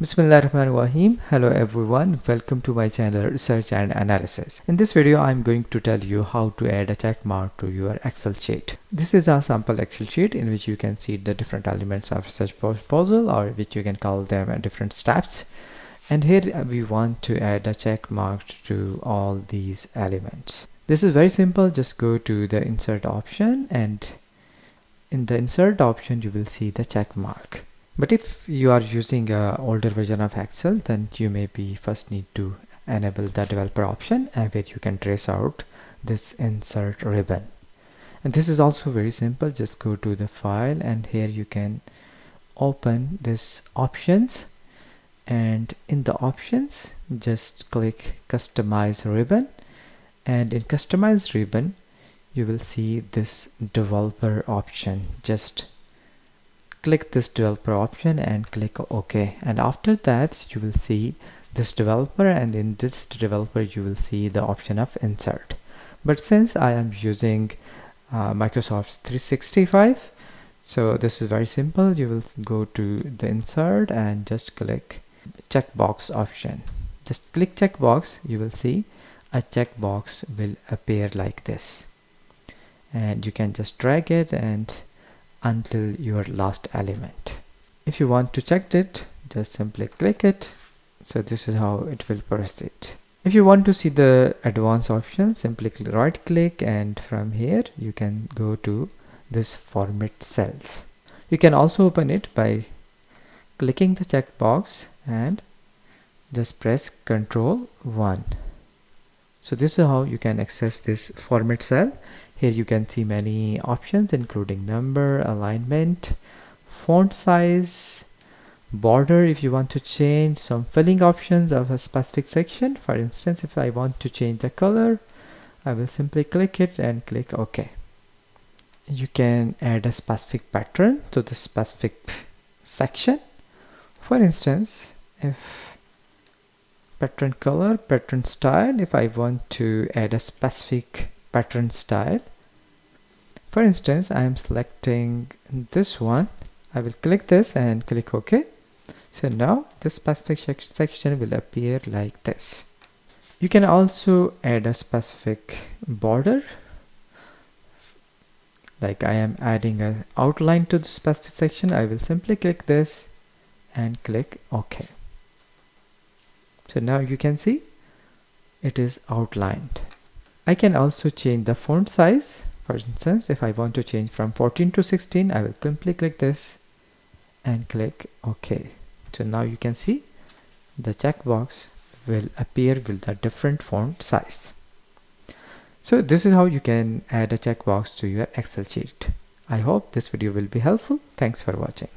Bismillahirrahmanirrahim. Hello everyone, welcome to my channel Research and Analysis. In this video I'm going to tell you how to add a check mark to your Excel sheet. This is a sample Excel sheet in which you can see the different elements of research proposal, or which you can call them different steps. And here we want to add a check mark to all these elements. This is very simple. Just go to the insert option, and in the insert option you will see the check mark. But if you are using an older version of Excel, then you maybe first need to enable the developer option, and where you can trace out this insert ribbon. And this is also very simple. Just go to the file, and here you can open this options, and in the options just click customize ribbon, and in customize ribbon you will see this developer option. Just click this developer option and click OK, and after that you will see this developer, and in this developer you will see the option of insert. But since I am using Microsoft 365, so this is very simple. You will go to the insert and just click checkbox option. Just click checkbox, you will see a checkbox will appear like this, and you can just drag it and until your last element. If you want to check it, just simply click it. So this is how it will proceed. If you want to see the advanced option, simply right click, and from here you can go to this format cells. You can also open it by clicking the checkbox and just press Ctrl 1. So this is how you can access this format cell. Here you can see many options including number, alignment, font size, border if you want to change, some filling options of a specific section. For instance, if I want to change the color, I will simply click it and click OK. You can add a specific pattern to the specific section. For instance, if pattern color, pattern style, if I want to add a specific pattern style, for instance I am selecting this one, I will click this and click OK. So now this specific section will appear like this. You can also add a specific border, like I am adding an outline to the specific section. I will simply click this and click OK. So now you can see it is outlined. I can also change the font size. For instance, if I want to change from 14 to 16, I will simply click this and click OK. So now you can see the checkbox will appear with a different font size. So this is how you can add a checkbox to your Excel sheet. I hope this video will be helpful. Thanks for watching.